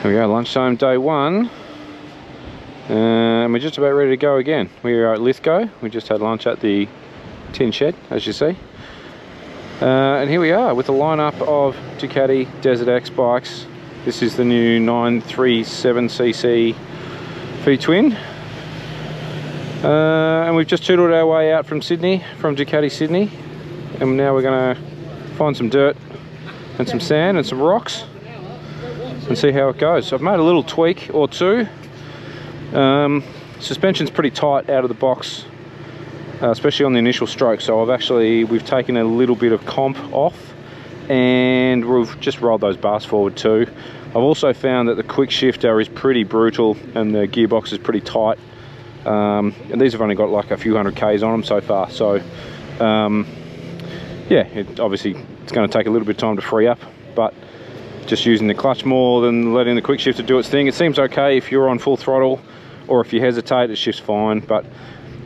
Here we go, lunchtime day one. And we're just about ready to go again. We are at Lithgow. We just had lunch at the tin shed, as you see. And here we are with a lineup of Ducati Desert X bikes. This is the new 937cc V-twin. And we've just tootled our way out from Sydney, from Ducati Sydney. And now we're going to find some dirt and some sand and some rocks and see how it goes. So I've made a little tweak or two. Suspension's pretty tight out of the box, especially on the initial stroke. So we've taken a little bit of comp off and we've just rolled those bars forward too. I've also found that the quick shifter is pretty brutal and the gearbox is pretty tight. And these have only got like a few hundred Ks on them so far. So yeah, obviously it's going to take a little bit of time to free up, but just using the clutch more than letting the quick shifter do its thing. It seems okay if you're on full throttle, or if you hesitate it shifts fine, but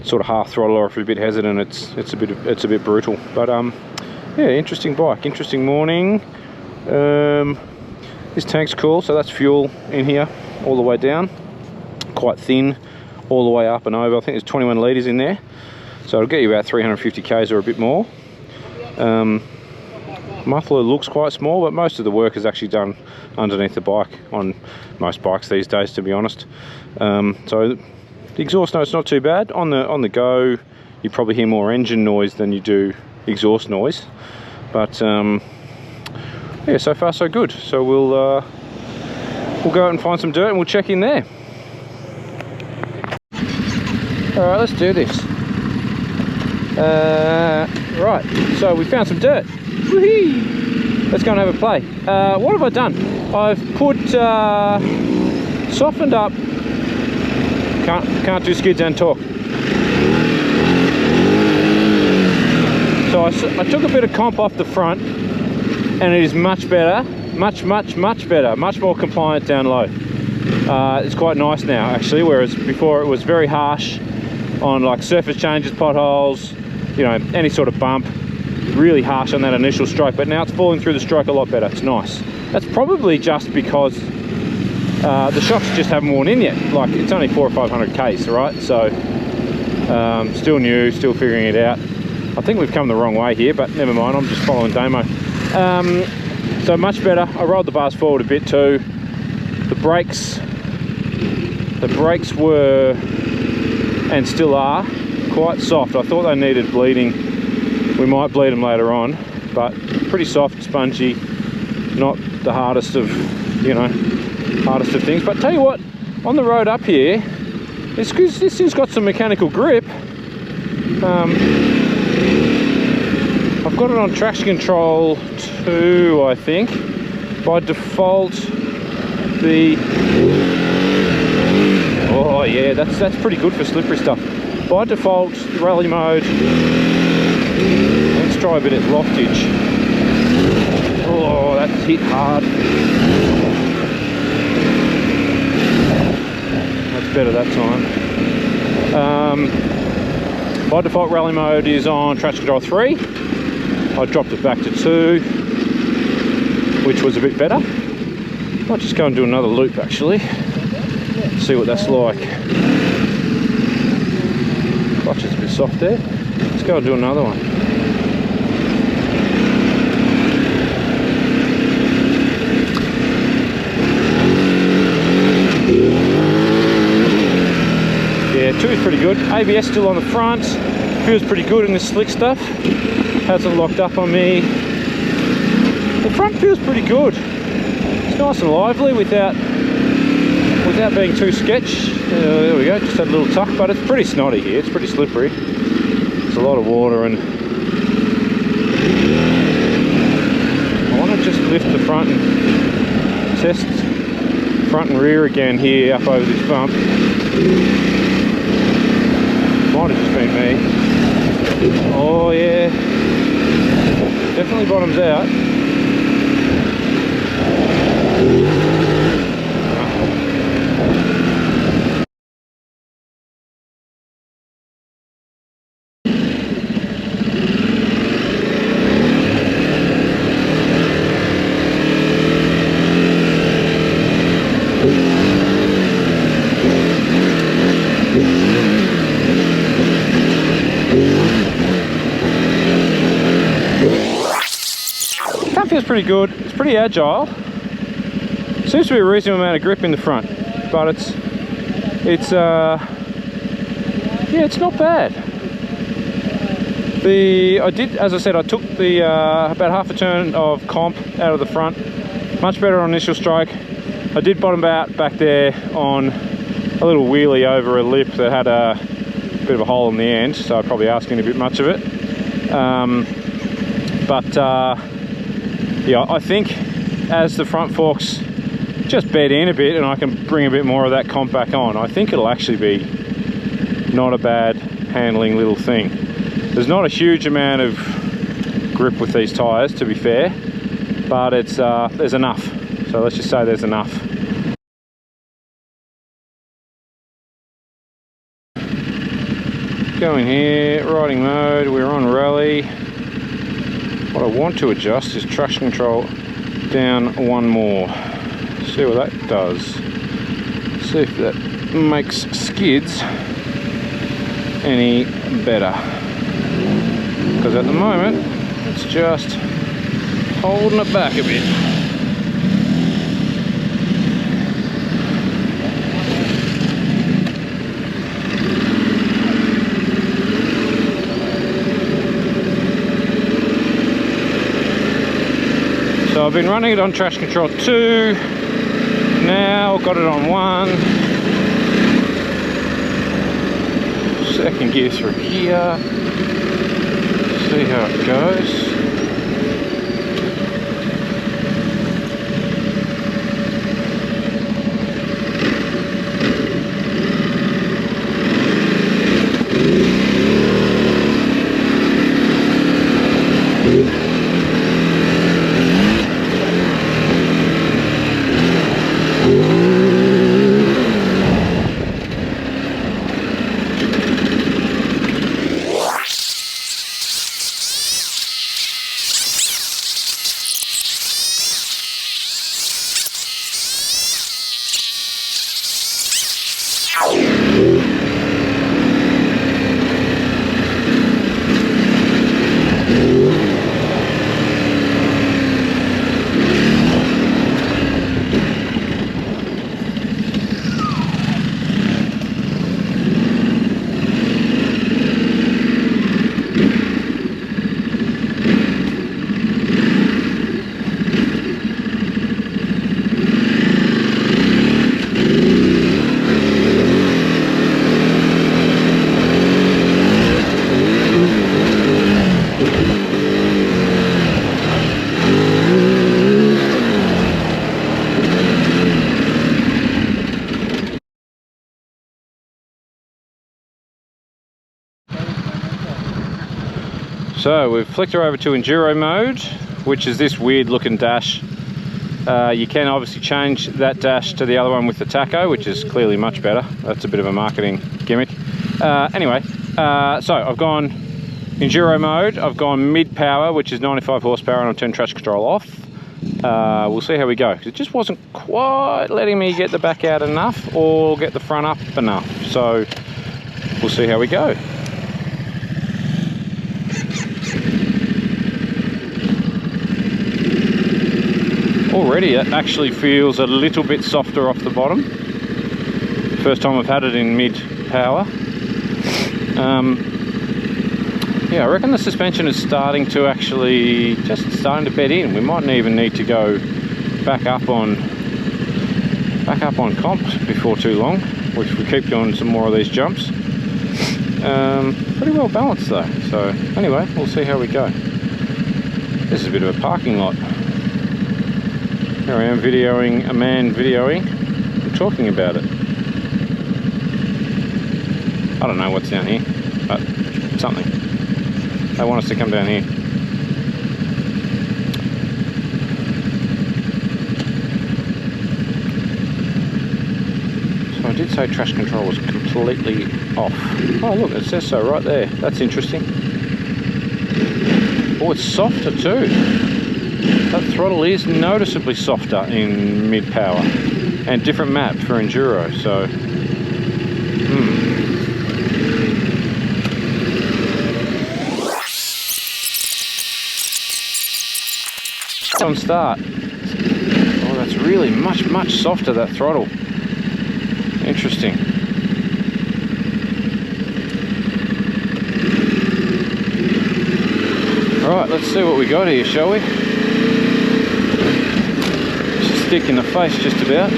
sort of half throttle or if you're a bit hesitant it's a bit brutal. But yeah, interesting bike, interesting morning. This tank's cool, so that's fuel in here all the way down, quite thin all the way up and over. I think there's 21 litres in there, so it'll get you about 350 Ks or a bit more. Muffler looks quite small, but most of the work is actually done underneath the bike on most bikes these days, to be honest. So the exhaust note's not too bad. On the go, you probably hear more engine noise than you do exhaust noise. But yeah, so far so good. So we'll go out and find some dirt and we'll check in there. All right, let's do this. Right, so we found some dirt. Woohoo! Let's go and have a play. What have I done? I've put softened up. Can't do skids and torque. So I took a bit of comp off the front, and it is much better, much better, much more compliant down low. It's quite nice now actually, whereas before it was very harsh on like surface changes, potholes, you know, any sort of bump. Really harsh on that initial stroke, but now it's falling through the stroke a lot better. It's nice. That's probably just because the shocks just haven't worn in yet. Like, it's only 400 or 500 Ks, right? So still new, still figuring it out. I think we've come the wrong way here, but never mind, I'm just following Damo. So much better. I rolled the bars forward a bit too. The brakes were and still are quite soft. I thought they needed bleeding. We might bleed them later on, but pretty soft, spongy, not the hardest of, you know, hardest of things. But tell you what, on the road up here, this thing's got some mechanical grip. I've got it on traction control 2, I think. By default, oh yeah, that's pretty good for slippery stuff. By default, rally mode. Let's try a bit at loftage. Oh, that's hit hard. That's better that time. By default, rally mode is on traction control 3. I dropped it back to 2, which was a bit better. Might just go and do another loop actually. See what that's like. Clutch is a bit soft there. Let's go and do another one. Yeah, 2 is pretty good. ABS still on the front. Feels pretty good in this slick stuff. Hasn't locked up on me. The front feels pretty good. It's nice and lively without being too sketch. There we go, just had a little tuck, but it's pretty snotty here. It's pretty slippery. There's a lot of water, and I want to just lift the front and test front and rear again here up over this bump. Might have just been me. Oh yeah, definitely bottoms out. That feels pretty good. It's pretty agile. Seems to be a reasonable amount of grip in the front, but yeah, it's not bad. As I said, I took the about half a turn of comp out of the front. Much better on initial stroke. I did bottom out back there on a little wheelie over a lip that had a bit of a hole in the end, so I'm probably asking a bit much of it. Yeah, I think as the front forks just bed in a bit and I can bring a bit more of that comp back on, I think it'll actually be not a bad handling little thing. There's not a huge amount of grip with these tyres, to be fair, but it's there's enough. So let's just say there's enough. Going here, riding mode, we're on rally. What I want to adjust is traction control down one more. See what that does. See if that makes skids any better. Because at the moment, it's just holding it back a bit. So I've been running it on traction control 2, now got it on 1. Second gear through here, see how it goes. So we've flicked her over to Enduro mode, which is this weird looking dash. You can obviously change that dash to the other one with the tacho, which is clearly much better. That's a bit of a marketing gimmick. Anyway, so I've gone Enduro mode, I've gone mid power, which is 95 horsepower, and I've turned traction control off. We'll see how we go. It just wasn't quite letting me get the back out enough or get the front up enough. So we'll see how we go. Already it actually feels a little bit softer off the bottom. First time I've had it in mid power. Yeah, I reckon the suspension is starting to actually starting to bed in. We might even need to go back up on comps before too long, if we keep doing some more of these jumps. Pretty well balanced though. So anyway, we'll see how we go. This is a bit of a parking lot. Here I am videoing a man videoing and talking about it. I don't know what's down here, but something. They want us to come down here. So I did say traction control was completely off. Oh look, it says so right there. That's interesting. Oh, it's softer too. That throttle is noticeably softer in mid power, and different map for enduro. So On start. Oh, that's really much softer, that throttle. Interesting. Right, let's see what we got here, shall we? Just stick in the face just about.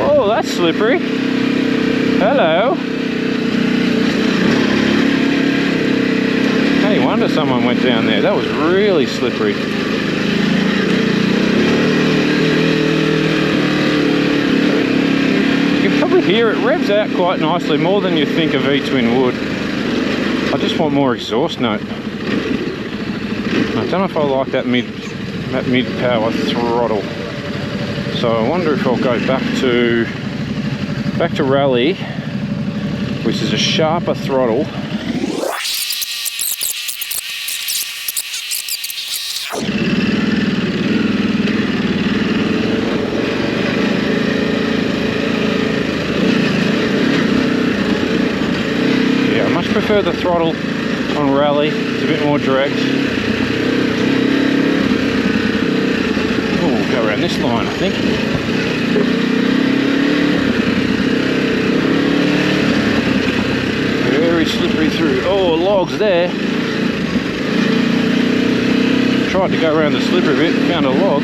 Oh, that's slippery. Hello. No wonder someone went down there. That was really slippery. You can probably hear it revs out quite nicely, more than you think a V-twin would. I just want more exhaust note. I don't know if I like that mid-power throttle. So I wonder if I'll go back to rally, which is a sharper throttle. Yeah, I much prefer the throttle on rally. It's a bit more direct. Oh, we'll go around this line, I think. Very slippery through. Oh, logs there. Tried to go around the slippery bit, found a log.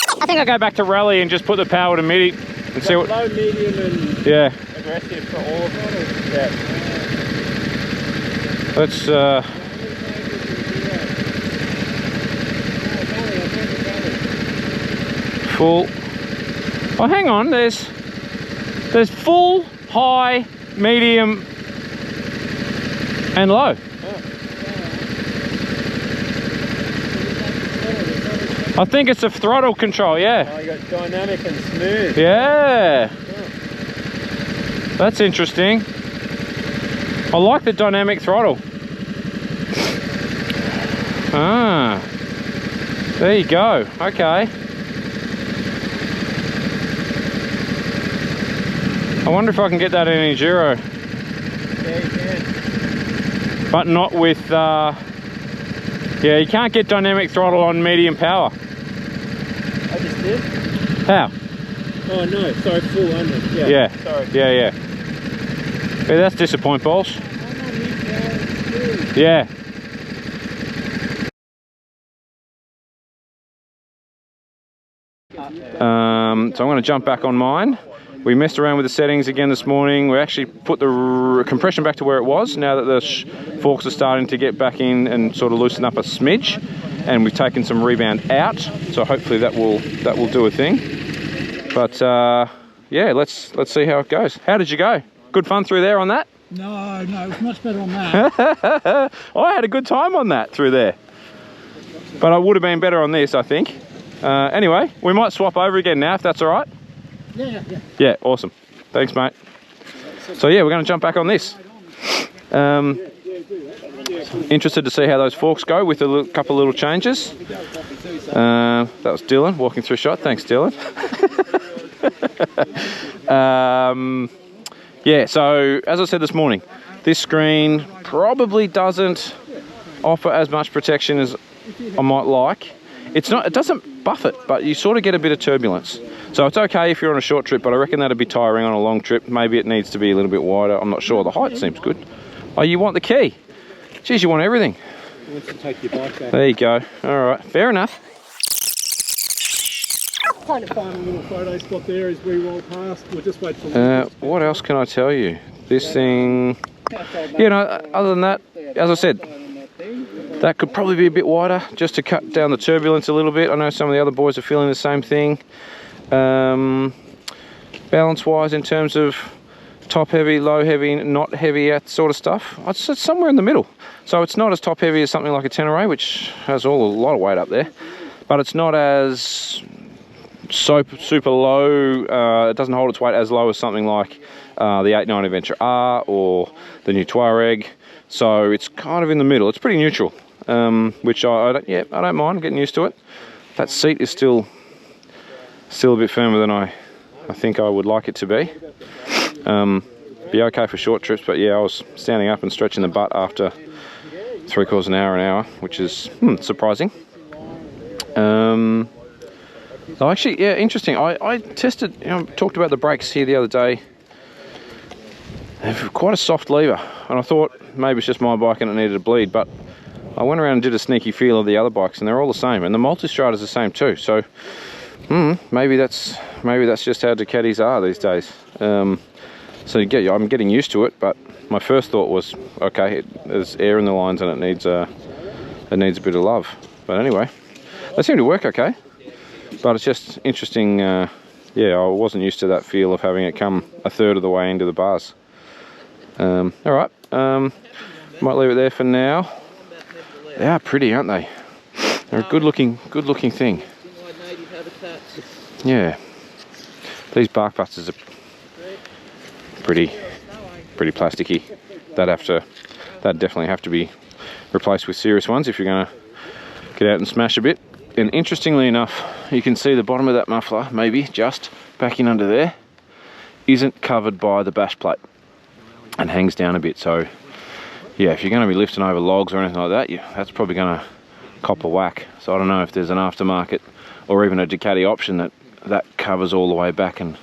I think I'll go back to rally and just put the power to midi and see what. Low, medium, and yeah. Aggressive for all of them. Yeah. Let's full. Oh, hang on. There's full, high, medium, and low. I think it's a throttle control, yeah. Oh, you got dynamic and smooth. Yeah. That's interesting. I like the dynamic throttle. Ah. There you go. Okay. I wonder if I can get that in enduro. Yeah, you can. But not with yeah, you can't get dynamic throttle on medium power. I just did. How? Oh no, sorry, full under. Yeah. Yeah. Sorry. Yeah. Yeah, that's disappoint balls. Yeah. So I'm going to jump back on mine. We messed around with the settings again this morning. We actually put the compression back to where it was now that the forks are starting to get back in and sort of loosen up a smidge, and we've taken some rebound out, so hopefully that will do a thing. But yeah, let's see how it goes. How did you go? Good fun through there on that? No, it was much better on that. I had a good time on that through there, but I would have been better on this, I think. Anyway, we might swap over again now if that's all right. Yeah, awesome. Thanks, mate. So yeah, we're going to jump back on this. Interested to see how those forks go with a couple of little changes. That was Dylan walking through shot. Thanks, Dylan. Yeah, so as I said this morning, this screen probably doesn't offer as much protection as I might like. It doesn't buff it, but you sort of get a bit of turbulence. So it's okay if you're on a short trip, but I reckon that'd be tiring on a long trip. Maybe it needs to be a little bit wider. I'm not sure. The height seems good. Oh, you want the key? Geez, you want everything. He wants to take your bike back. There you go. All right, fair enough. Kind of find a little photo spot there as we roll past. We'll just wait for What else can I tell you? This thing, you know, other than that, as I said, that could probably be a bit wider just to cut down the turbulence a little bit. I know some of the other boys are feeling the same thing. Balance wise, in terms of top heavy, low heavy, not heavy, that sort of stuff, it's somewhere in the middle. So it's not as top heavy as something like a Tenere, which has a lot of weight up there, but it's not as super low. It doesn't hold its weight as low as something like the 890 Venture R or the new Touareg. So it's kind of in the middle. It's pretty neutral. which I don't mind getting used to it. That seat is still a bit firmer than I think I would like it to be. Be okay for short trips, but yeah, I was standing up and stretching the butt after 3/4 an hour, which is surprising. Oh, actually, yeah, interesting. I tested, talked about the brakes here the other day. They've quite a soft lever, and I thought maybe it's just my bike and it needed a bleed, but I went around and did a sneaky feel of the other bikes, and they're all the same, and the Multistrada's the same too. So maybe that's just how Ducatis are these days. So yeah, I'm getting used to it, but my first thought was, okay, there's air in the lines and it needs a bit of love. But anyway, they seem to work okay. But it's just interesting. Yeah, I wasn't used to that feel of having it come a third of the way into the bars. All right, might leave it there for now. They are pretty, aren't they? They're a good looking thing. Yeah, these bark busters are pretty plasticky. That'd definitely have to be replaced with serious ones if you're going to get out and smash a bit. And interestingly enough, you can see the bottom of that muffler, maybe just back in under there, isn't covered by the bash plate and hangs down a bit. So yeah, if you're going to be lifting over logs or anything like that, that's probably going to cop a whack. So I don't know if there's an aftermarket or even a Ducati option that covers all the way back and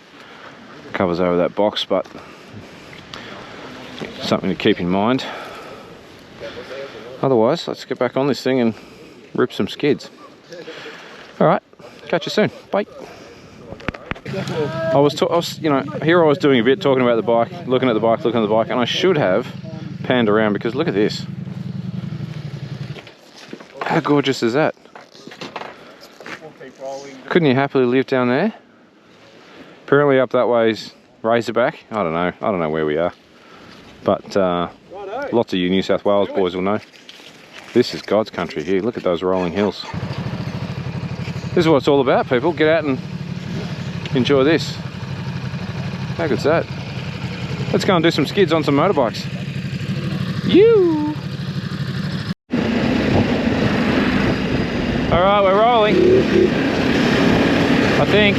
covers over that box, but something to keep in mind. Otherwise, let's get back on this thing and rip some skids. All right, catch you soon. Bye. I was here I was doing a bit, talking about the bike, looking at the bike, and I should have panned around because look at this. How gorgeous is that? Couldn't you happily live down there? Apparently up that way's Razorback. I don't know where we are. But lots of you New South Wales boys will know. This is God's country here. Look at those rolling hills. This is what it's all about, people. Get out and enjoy this. How good's that? Let's go and do some skids on some motorbikes. You. All right, we're rolling. I think.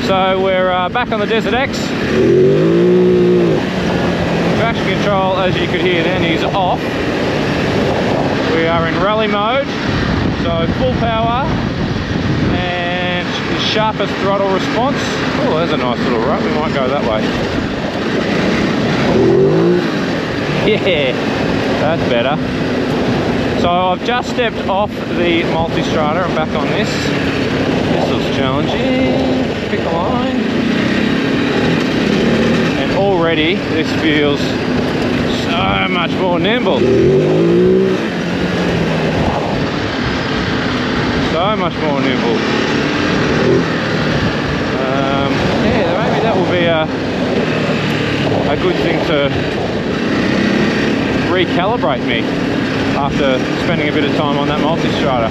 So we're back on the Desert X. Traction control, as you could hear then, is off. We are in rally mode, so full power and the sharpest throttle response. Oh, there's a nice little rut. We might go that way. Yeah, that's better. So I've just stepped off the Multistrada and back on this. This looks challenging. Pick a line. And already this feels so much more nimble. So much more nimble. Yeah, maybe that will be a good thing to recalibrate me after spending a bit of time on that Multistrada.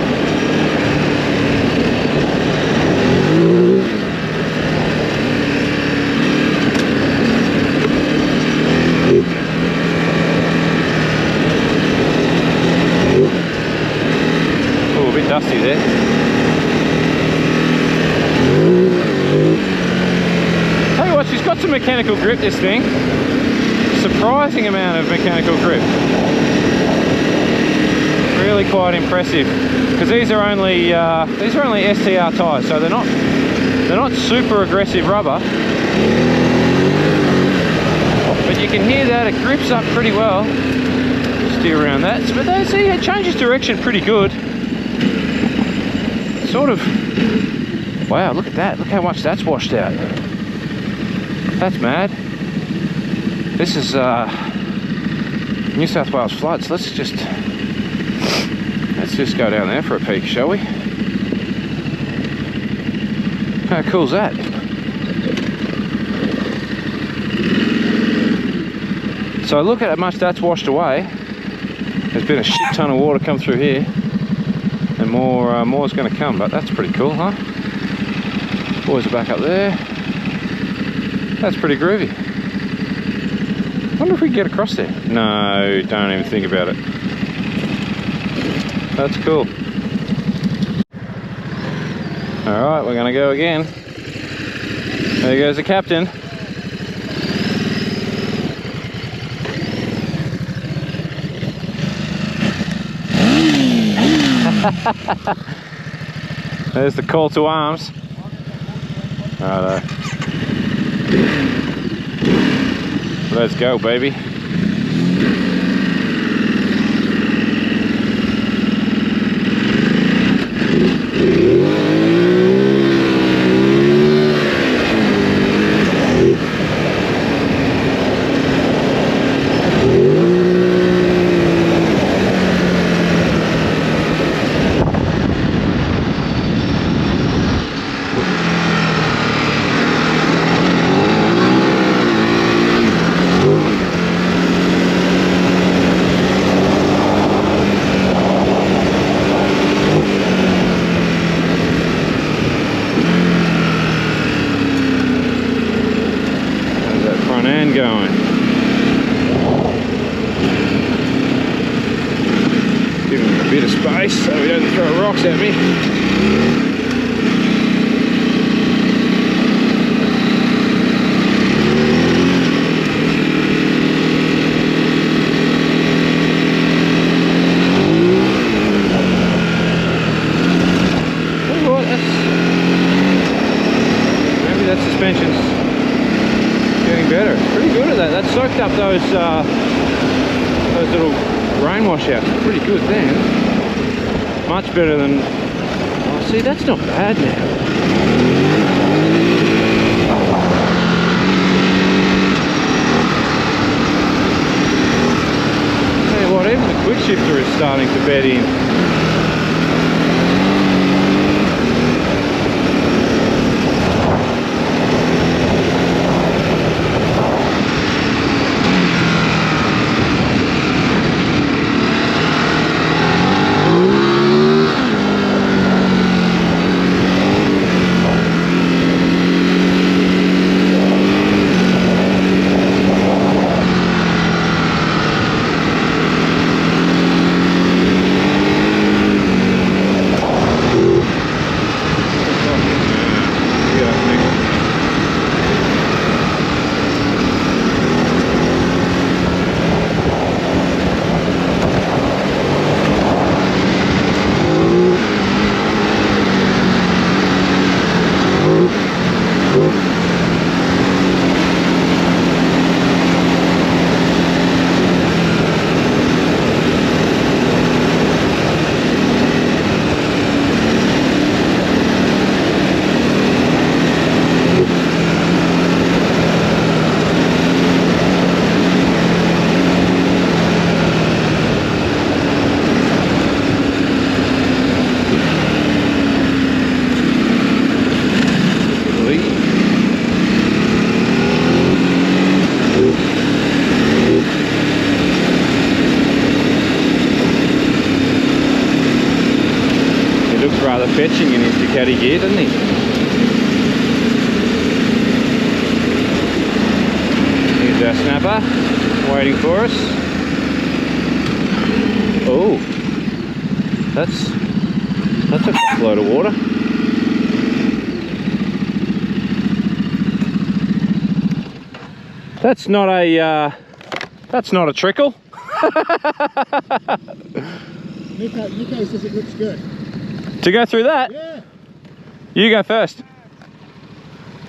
Oh, a bit dusty there. Tell you what, she's got some mechanical grip, this thing. Surprising amount of mechanical grip. Really quite impressive, because these are only STR tyres, so they're not super aggressive rubber, but you can hear that it grips up pretty well. Steer around that, but see, it changes direction pretty good. Sort of. Wow, look at that! Look how much that's washed out. That's mad. This is New South Wales floods. Let's just go down there for a peek, shall we? How cool's that? So look at how much that's washed away. There's been a shit ton of water come through here, and more's going to come. But that's pretty cool, huh? Boys are back up there. That's pretty groovy. Wonder if we can get across there. No, don't even think about it. That's cool. Alright, we're gonna go again. There goes the captain. There's the call to arms. Righto. Let's go, baby. Going. Give him a bit of space so he doesn't throw rocks at me. Oh, maybe that suspension's getting better. It's pretty good at that. That soaked up those little rain washouts. Pretty good then. Much better than. Oh, see, that's not bad now. Tell you what, even the quick shifter is starting to bed in. Rather fetching in his Ducati gear, doesn't he? Here's our snapper waiting for us. Oh, that's a load of water. That's not a trickle. Nico says it looks good. To go through that? Yeah. You go first.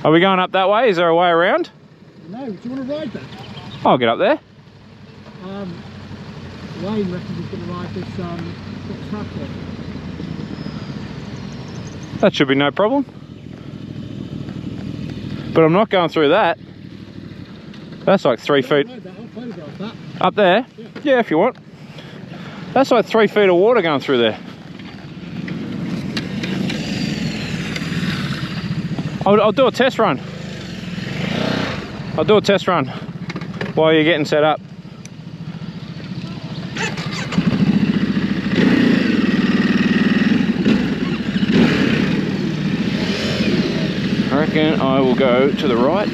Are we going up that way? Is there a way around? No, do you want to ride that? I'll get up there. Wayne reckons he's going to ride this tractor. That should be no problem. But I'm not going through that. That's like 3 feet. I'll photograph that. Up there? Yeah, if you want. That's like 3 feet of water going through there. I'll do a test run. I'll do a test run while you're getting set up. I reckon I will go to the right.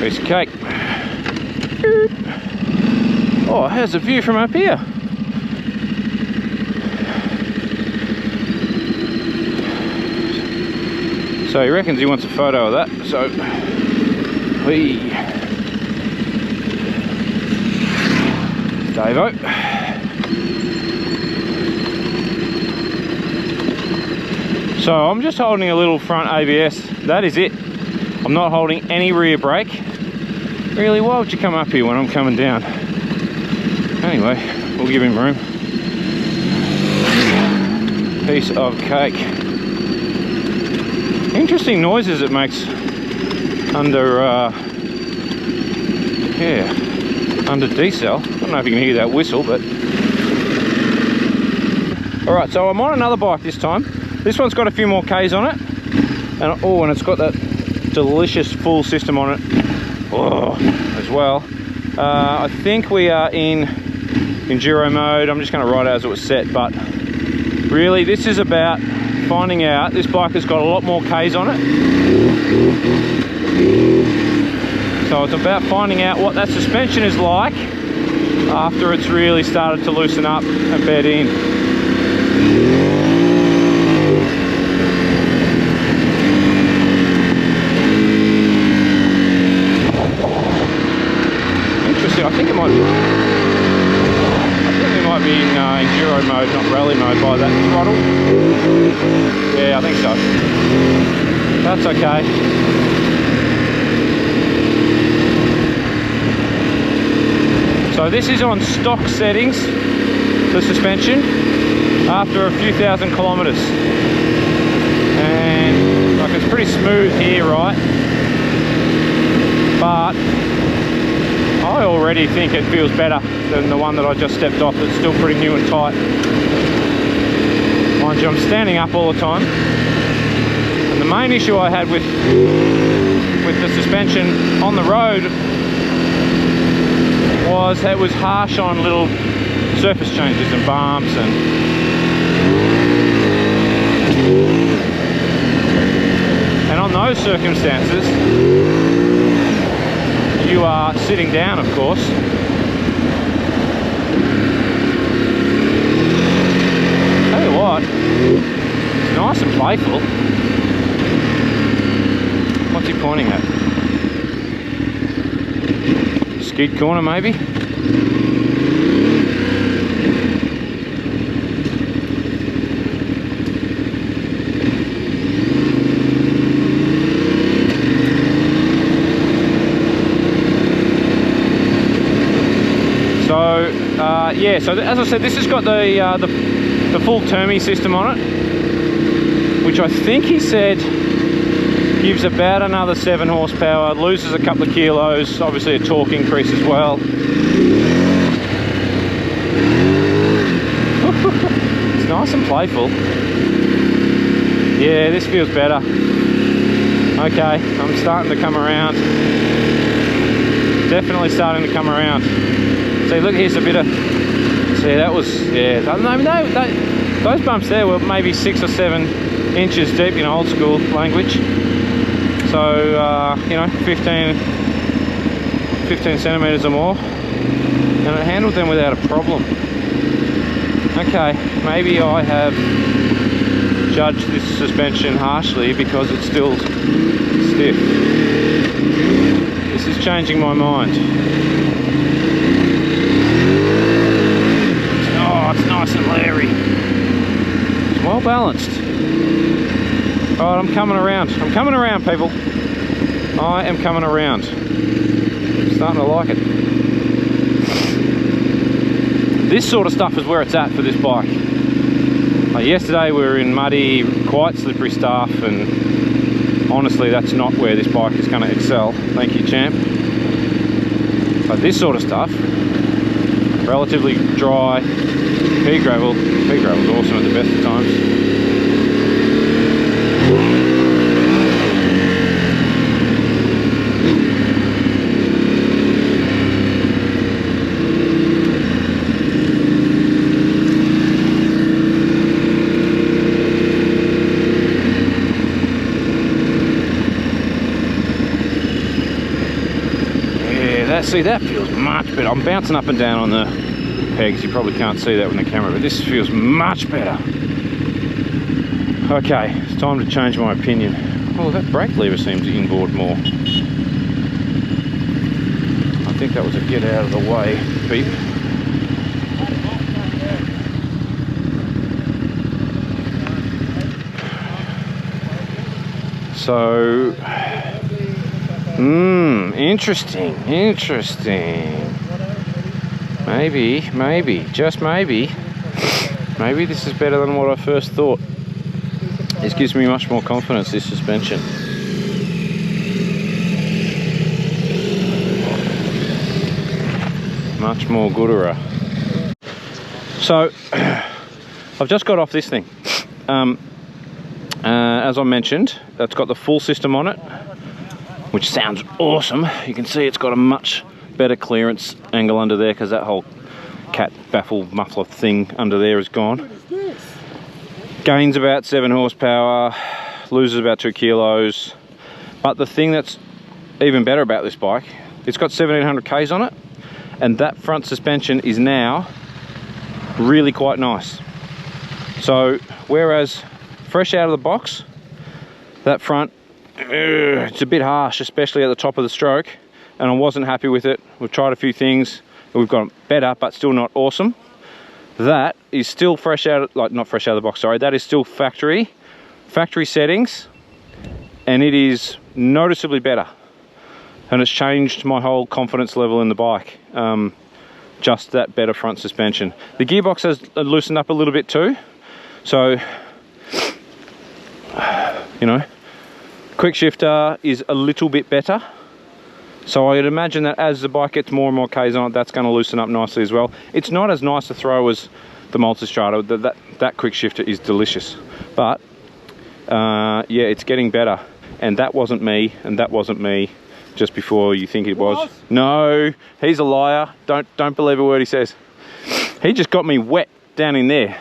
Piece of cake. Oh, how's the view from up here? So he reckons he wants a photo of that, so we Dave-o. So I'm just holding a little front ABS, that is it. I'm not holding any rear brake. Really, why would you come up here when I'm coming down? Anyway, we'll give him room. Piece of cake. Interesting noises it makes under under diesel. I don't know if you can hear that whistle, but alright, so I'm on another bike this time. This one's got a few more Ks on it, and oh, and it's got that delicious full system on it as well. I think we are in enduro mode. I'm just going to ride it as it was set, but really this is about finding out. This bike has got a lot more Ks on it, so it's about finding out what that suspension is like after it's really started to loosen up and bed in. Interesting. I think we might be in enduro mode, not rally mode, by that throttle. Yeah, I think so. That's okay. So this is on stock settings, the suspension, after a few thousand kilometers. And like it's pretty smooth here, right? But I already think it feels better than the one that I just stepped off. It's still pretty new and tight. Mind you, I'm standing up all the time. And the main issue I had with the suspension on the road was that it was harsh on little surface changes and bumps, and on those circumstances you are sitting down, of course. Tell you what, it's nice and playful. What's he pointing at? Skid corner, maybe? So yeah, so as I said, this has got the full Termi system on it, which I think he said gives about another 7 horsepower, loses a couple of kilos, obviously a torque increase as well. It's nice and playful. Yeah, this feels better. Okay, I'm starting to come around. Definitely starting to come around. See, look, here's a bit of, see, that was, yeah, no, those bumps there were maybe 6 or 7 inches deep in old school language. So, you know, 15 centimeters or more, and it handled them without a problem. Okay, maybe I have judged this suspension harshly because it's still stiff. This is changing my mind. Oh, it's nice and leery. It's well balanced. Alright, I'm coming around. I'm coming around, people. I am coming around. I'm starting to like it. This sort of stuff is where it's at for this bike. Like yesterday we were in muddy, quite slippery stuff, and honestly that's not where this bike is going to excel. Thank you, champ. But this sort of stuff, relatively dry, pea gravel's awesome at the best of times. see, that feels much better. I'm bouncing up and down on the pegs. You probably can't see that with the camera, but this feels much better. Okay, it's time to change my opinion. Oh, that brake lever seems to inboard more. I think that was a get out of the way beep. So, interesting. Maybe, just maybe this is better than what I first thought. This gives me much more confidence, this suspension. Much more goodera. So, I've just got off this thing. As I mentioned, that's got the full system on it, which sounds awesome. You can see it's got a much better clearance angle under there because that whole cat baffle muffler thing under there is gone. Gains about 7 horsepower, loses about 2 kilos. But the thing that's even better about this bike, it's got 1700 Ks on it, and that front suspension is now really quite nice. So whereas fresh out of the box, that front, it's a bit harsh, especially at the top of the stroke, and I wasn't happy with it. We've tried a few things, we've got it better, but still not awesome. That is still fresh out, like not fresh out of the box, sorry, that is still factory settings, and it is noticeably better. And it's changed my whole confidence level in the bike. Just that better front suspension. The gearbox has loosened up a little bit too. So, you know, quick shifter is a little bit better. So I'd imagine that as the bike gets more and more Ks on it, that's going to loosen up nicely as well. It's not as nice to throw as the Multistrada. That quick shifter is delicious. But, yeah, it's getting better. And that wasn't me, and that wasn't me just before you think it was. No, he's a liar. Don't believe a word he says. He just got me wet down in there.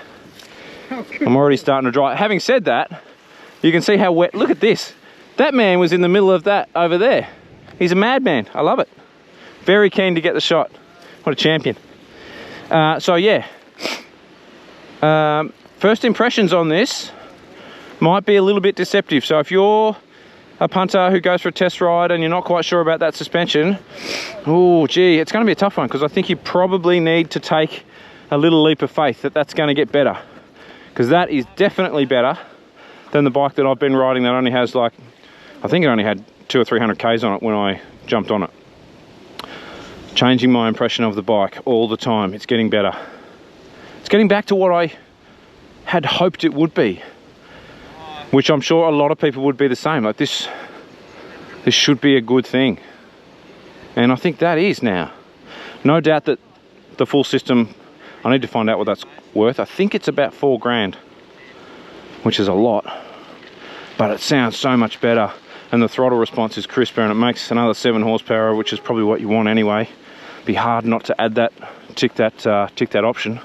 I'm already starting to dry. Having said that, you can see how wet, look at this. That man was in the middle of that over there. He's a madman, I love it. Very keen to get the shot. What a champion. So yeah, first impressions on this might be a little bit deceptive. So if you're a punter who goes for a test ride and you're not quite sure about that suspension, oh gee, it's going to be a tough one, because I think you probably need to take a little leap of faith that that's going to get better, because that is definitely better than the bike that I've been riding that only has, like, I think it only had 200 or 300 Ks on it when I jumped on it. Changing my impression of the bike all the time. It's getting better. It's getting back to what I had hoped it would be, which I'm sure a lot of people would be the same. Like this should be a good thing, and I think that is now. No doubt that the full system, I need to find out what that's worth. I think it's about 4 grand, which is a lot, but it sounds so much better, and the throttle response is crisper, and it makes another 7 horsepower, which is probably what you want anyway. Be hard not to add that, tick that option.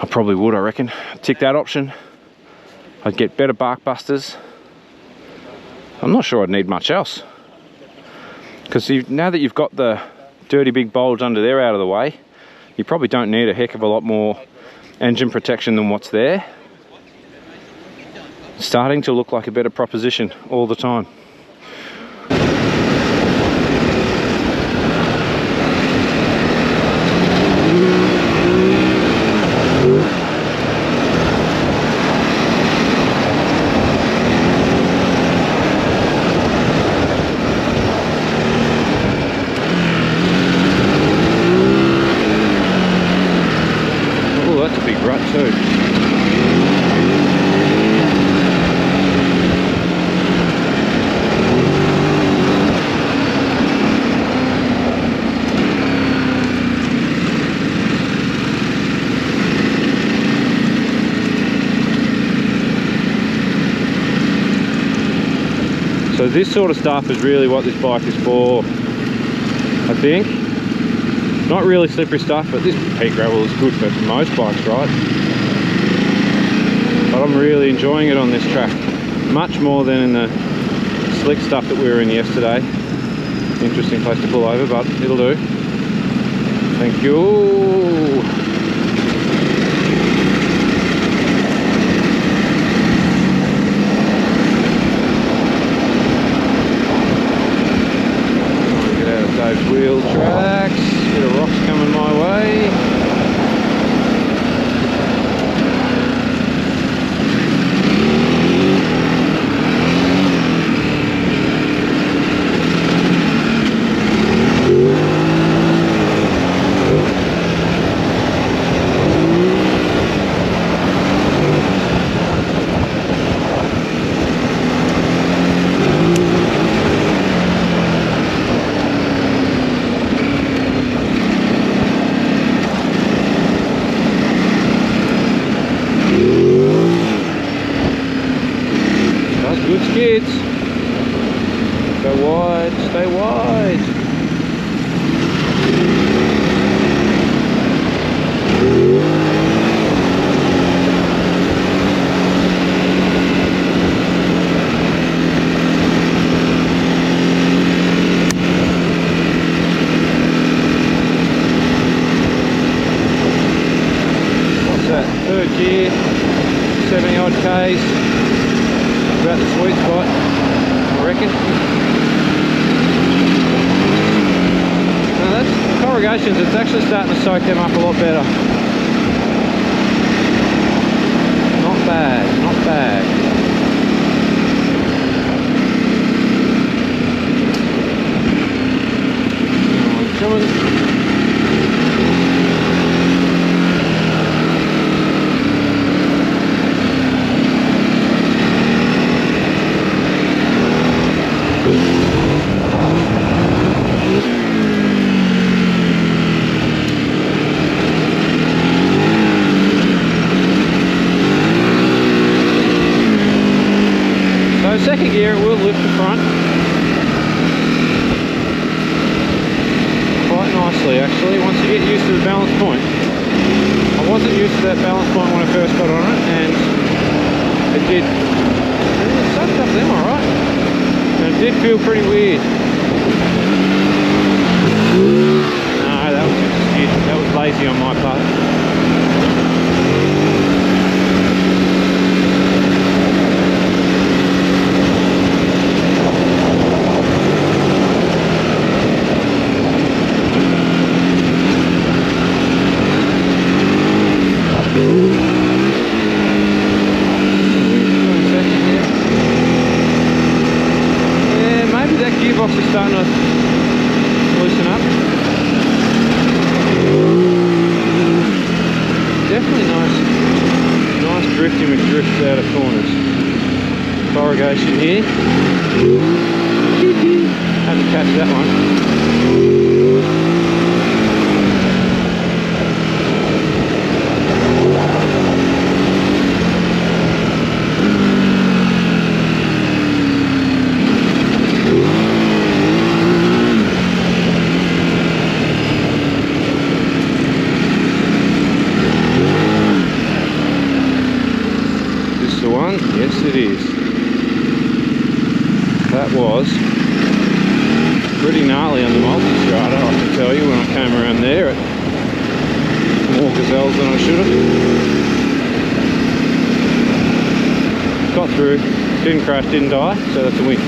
I probably would, I reckon. Tick that option. I'd get better bark busters. I'm not sure I'd need much else, because now that you've got the dirty big bulge under there out of the way, you probably don't need a heck of a lot more engine protection than what's there. Starting to look like a better proposition all the time. So this sort of stuff is really what this bike is for, I think. Not really slippery stuff, but this pea gravel is good for most bikes, right? But I'm really enjoying it on this track, much more than in the slick stuff that we were in yesterday. Interesting place to pull over, but it'll do. Thank you. Get out of Dave's wheel tracks. Bit of rocks coming my way. Good skids. Go wide, stay wide. What's that? Third gear, 70 odd Ks. About the sweet spot, I reckon. Now that's corrugations, it's actually starting to soak them up a lot better. Not bad, not bad. Coming. Second gear, it will lift the front quite nicely actually once you get used to the balance point. I wasn't used to that balance point when I first got on it, and it sucked up them alright, and it did feel pretty weird. No, that was just skid. That was lazy on my part. Gearbox is starting to loosen up. Definitely nice drifty McDrift out of corners. Corrugation here. Had to catch that one. Yes, it is. That was pretty gnarly on the multi-strata, I can tell you, when I came around there. More gazelles than I should have. Got through, didn't crash, didn't die, so that's a win.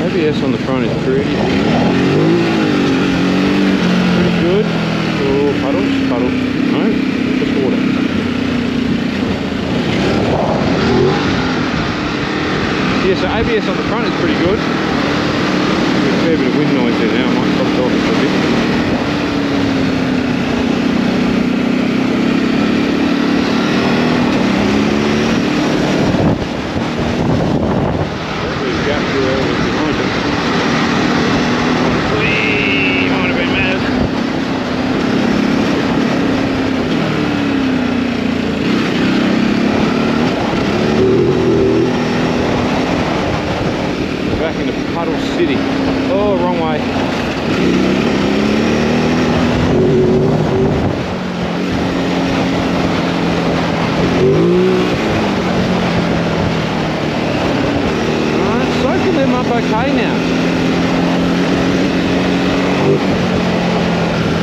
ABS on the front is pretty good. Oh, puddle. No, just water. Yeah, so ABS on the front is pretty good. There's a fair bit of wind noise there now. I might stop talking for a bit. There's a gap there behind it. Puddle City. Oh, wrong way. Alright, soaking them up okay now.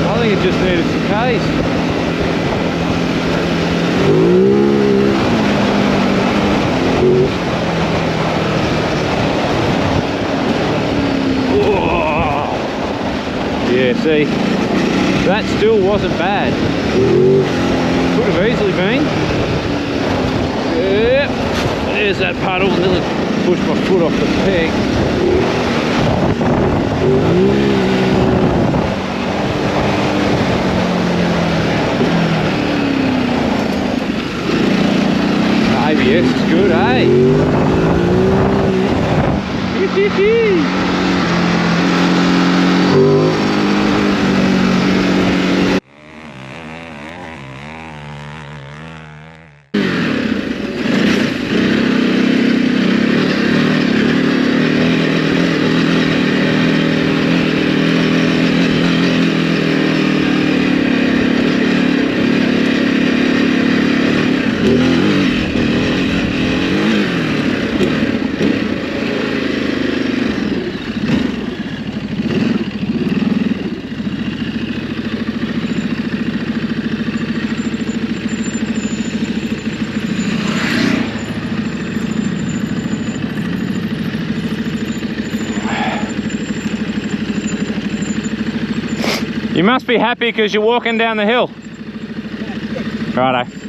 I think it just needed some K's. Yeah, see, that still wasn't bad. Could have easily been. Yep, there's that puddle. Nearly pushed my foot off the peg. ABS is good, eh? You must be happy because you're walking down the hill. Righto.